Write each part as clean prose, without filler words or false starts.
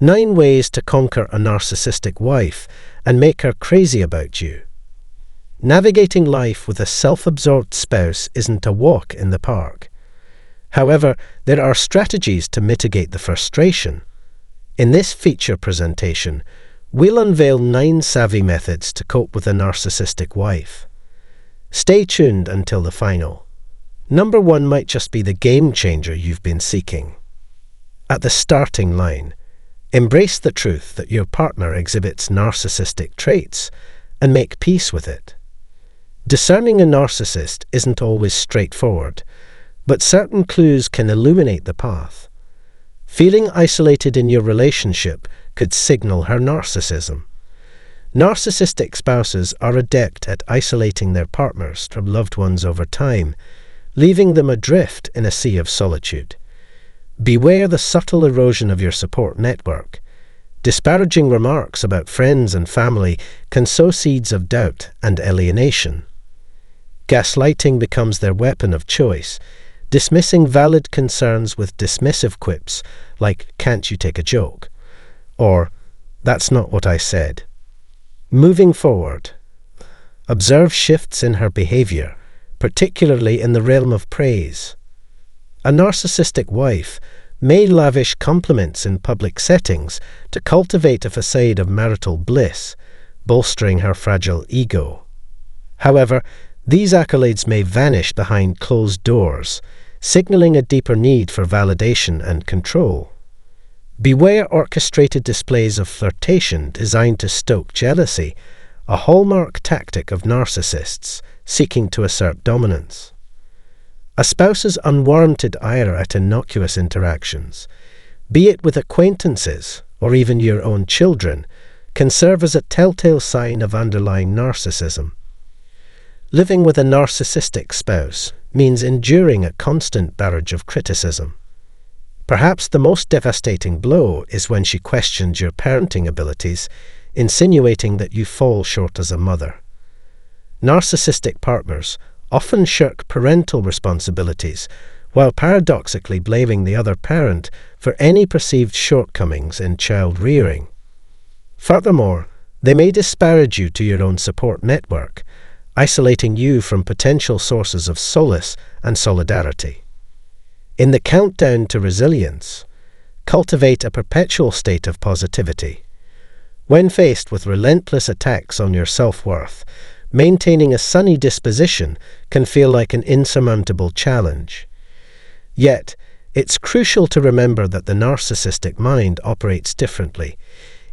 9 ways to conquer a narcissistic wife and make her crazy about you. Navigating life with a self-absorbed spouse isn't a walk in the park. However, there are strategies to mitigate the frustration. In this feature presentation, we'll unveil 9 savvy methods to cope with a narcissistic wife. Stay tuned until the final. Number 1 might just be the game changer you've been seeking. At the starting line, embrace the truth that your partner exhibits narcissistic traits and make peace with it. Discerning a narcissist isn't always straightforward, but certain clues can illuminate the path. Feeling isolated in your relationship could signal her narcissism. Narcissistic spouses are adept at isolating their partners from loved ones over time, leaving them adrift in a sea of solitude. Beware the subtle erosion of your support network. Disparaging remarks about friends and family can sow seeds of doubt and alienation. Gaslighting becomes their weapon of choice, dismissing valid concerns with dismissive quips like, "Can't you take a joke?" or "That's not what I said." Moving forward, observe shifts in her behavior, particularly in the realm of praise. A narcissistic wife may lavish compliments in public settings to cultivate a facade of marital bliss, bolstering her fragile ego. However, these accolades may vanish behind closed doors, signaling a deeper need for validation and control. Beware orchestrated displays of flirtation designed to stoke jealousy, a hallmark tactic of narcissists seeking to assert dominance. A spouse's unwarranted ire at innocuous interactions, be it with acquaintances or even your own children, can serve as a telltale sign of underlying narcissism. Living with a narcissistic spouse means enduring a constant barrage of criticism. Perhaps the most devastating blow is when she questions your parenting abilities, insinuating that you fall short as a mother. Narcissistic partners often shirk parental responsibilities, while paradoxically blaming the other parent for any perceived shortcomings in child rearing. Furthermore, they may disparage you to your own support network, isolating you from potential sources of solace and solidarity. In the countdown to resilience, cultivate a perpetual state of positivity. When faced with relentless attacks on your self-worth, maintaining a sunny disposition can feel like an insurmountable challenge. Yet, it's crucial to remember that the narcissistic mind operates differently,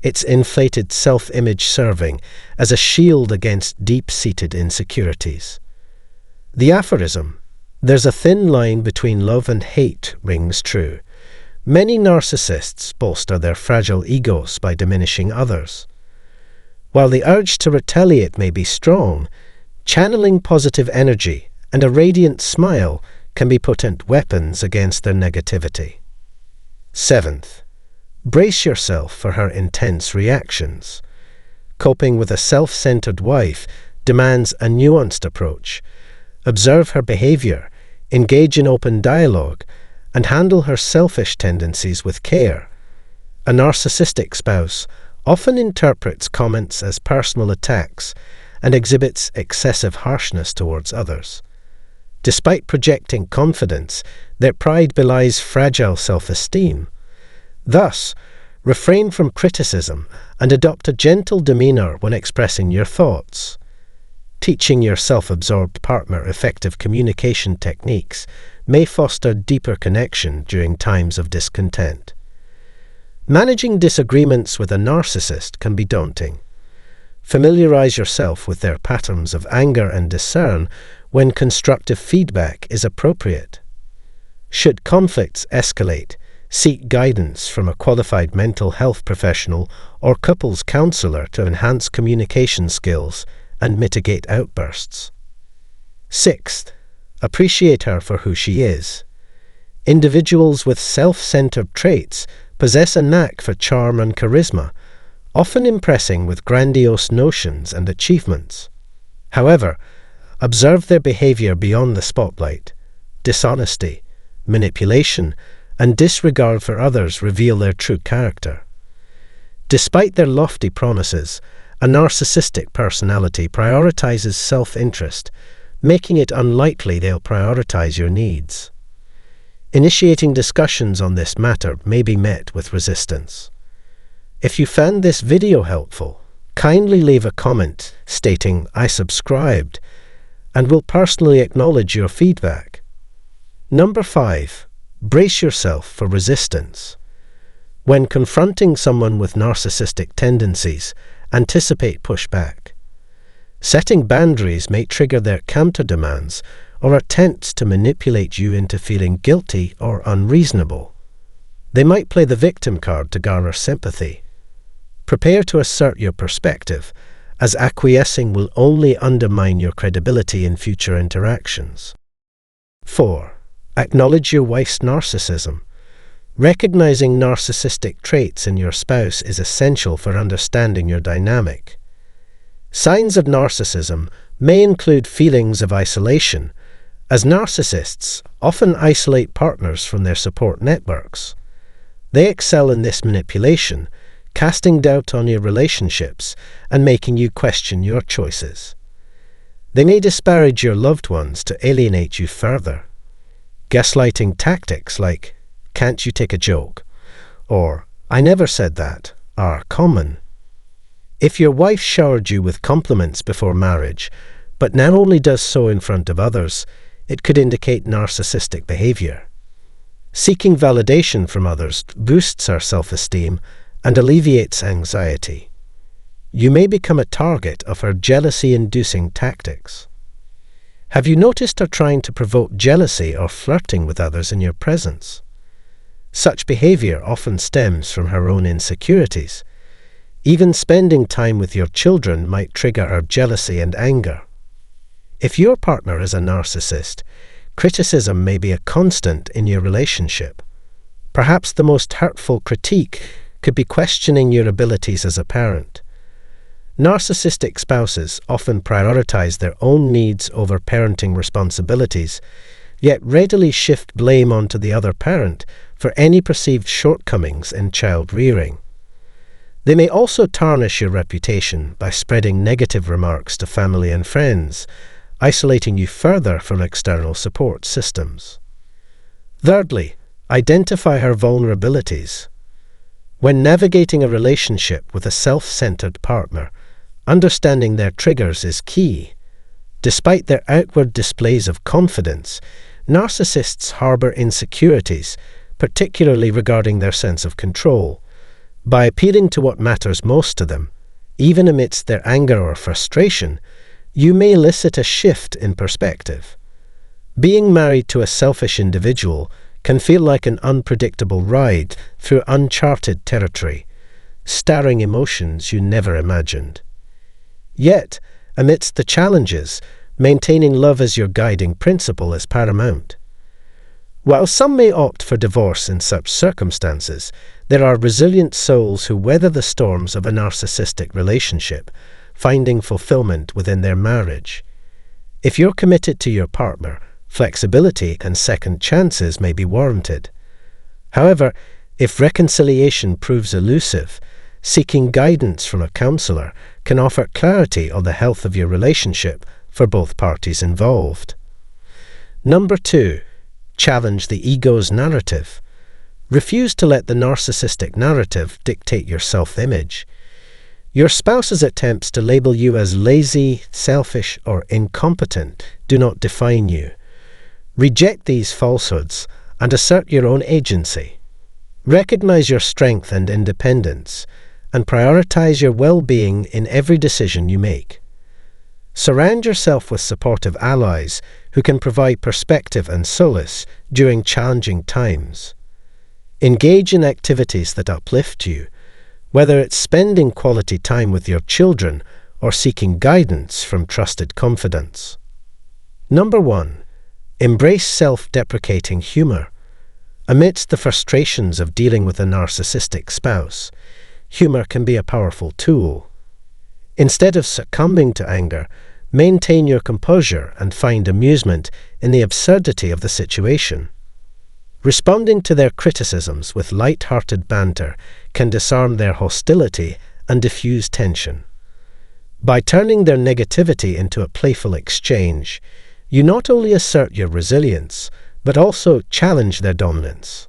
its inflated self-image serving as a shield against deep-seated insecurities. The aphorism, "There's a thin line between love and hate," rings true. Many narcissists bolster their fragile egos by diminishing others. While the urge to retaliate may be strong, channeling positive energy and a radiant smile can be potent weapons against their negativity. 7th, brace yourself for her intense reactions. Coping with a self-centered wife demands a nuanced approach. Observe her behavior, engage in open dialogue, and handle her selfish tendencies with care. A narcissistic spouse often interprets comments as personal attacks and exhibits excessive harshness towards others. Despite projecting confidence, their pride belies fragile self-esteem. Thus, refrain from criticism and adopt a gentle demeanor when expressing your thoughts. Teaching your self-absorbed partner effective communication techniques may foster deeper connection during times of discontent. Managing disagreements with a narcissist can be daunting. Familiarize yourself with their patterns of anger and discern when constructive feedback is appropriate. Should conflicts escalate, seek guidance from a qualified mental health professional or couples counselor to enhance communication skills and mitigate outbursts. 6th, appreciate her for who she is. Individuals with self-centered traits possess a knack for charm and charisma, often impressing with grandiose notions and achievements. However, observe their behavior beyond the spotlight. Dishonesty, manipulation, and disregard for others reveal their true character. Despite their lofty promises, a narcissistic personality prioritizes self-interest, making it unlikely they'll prioritize your needs. Initiating discussions on this matter may be met with resistance. If you found this video helpful, kindly leave a comment stating "I subscribed" and we'll personally acknowledge your feedback. Number 5. Brace yourself for resistance. When confronting someone with narcissistic tendencies, anticipate pushback. Setting boundaries may trigger their counter-demands or attempts to manipulate you into feeling guilty or unreasonable. They might play the victim card to garner sympathy. Prepare to assert your perspective, as acquiescing will only undermine your credibility in future interactions. 4. Acknowledge your wife's narcissism. Recognizing narcissistic traits in your spouse is essential for understanding your dynamic. Signs of narcissism may include feelings of isolation, as narcissists often isolate partners from their support networks. They excel in this manipulation, casting doubt on your relationships and making you question your choices. They may disparage your loved ones to alienate you further. Gaslighting tactics like "Can't you take a joke?" or "I never said that" are common. If your wife showered you with compliments before marriage, but now only does so in front of others, it could indicate narcissistic behavior. Seeking validation from others boosts our self-esteem and alleviates anxiety. You may become a target of her jealousy-inducing tactics. Have you noticed her trying to provoke jealousy or flirting with others in your presence? Such behavior often stems from her own insecurities. Even spending time with your children might trigger her jealousy and anger. If your partner is a narcissist, criticism may be a constant in your relationship. Perhaps the most hurtful critique could be questioning your abilities as a parent. Narcissistic spouses often prioritize their own needs over parenting responsibilities, yet readily shift blame onto the other parent for any perceived shortcomings in child rearing. They may also tarnish your reputation by spreading negative remarks to family and friends, isolating you further from external support systems. Thirdly, identify her vulnerabilities. When navigating a relationship with a self-centered partner, understanding their triggers is key. Despite their outward displays of confidence, narcissists harbor insecurities, particularly regarding their sense of control. By appealing to what matters most to them, even amidst their anger or frustration, you may elicit a shift in perspective. Being married to a selfish individual can feel like an unpredictable ride through uncharted territory, stirring emotions you never imagined. Yet, amidst the challenges, maintaining love as your guiding principle is paramount. While some may opt for divorce in such circumstances, there are resilient souls who weather the storms of a narcissistic relationship, finding fulfillment within their marriage. If you're committed to your partner, flexibility and second chances may be warranted. However, if reconciliation proves elusive, seeking guidance from a counselor can offer clarity on the health of your relationship for both parties involved. Number 2. Challenge the ego's narrative. Refuse to let the narcissistic narrative dictate your self-image. Your spouse's attempts to label you as lazy, selfish, or incompetent do not define you. Reject these falsehoods and assert your own agency. Recognize your strength and independence, and prioritize your well-being in every decision you make. Surround yourself with supportive allies who can provide perspective and solace during challenging times. Engage in activities that uplift you, whether it's spending quality time with your children or seeking guidance from trusted confidants. Number 1. Embrace self-deprecating humor. Amidst the frustrations of dealing with a narcissistic spouse, humor can be a powerful tool. Instead of succumbing to anger, maintain your composure and find amusement in the absurdity of the situation. Responding to their criticisms with light-hearted banter can disarm their hostility and diffuse tension. By turning their negativity into a playful exchange, you not only assert your resilience, but also challenge their dominance.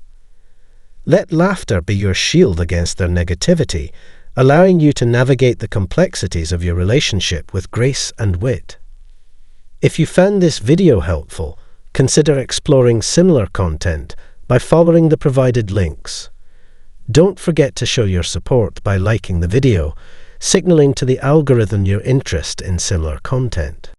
Let laughter be your shield against their negativity, allowing you to navigate the complexities of your relationship with grace and wit. If you found this video helpful, consider exploring similar content by following the provided links. Don't forget to show your support by liking the video, signaling to the algorithm your interest in similar content.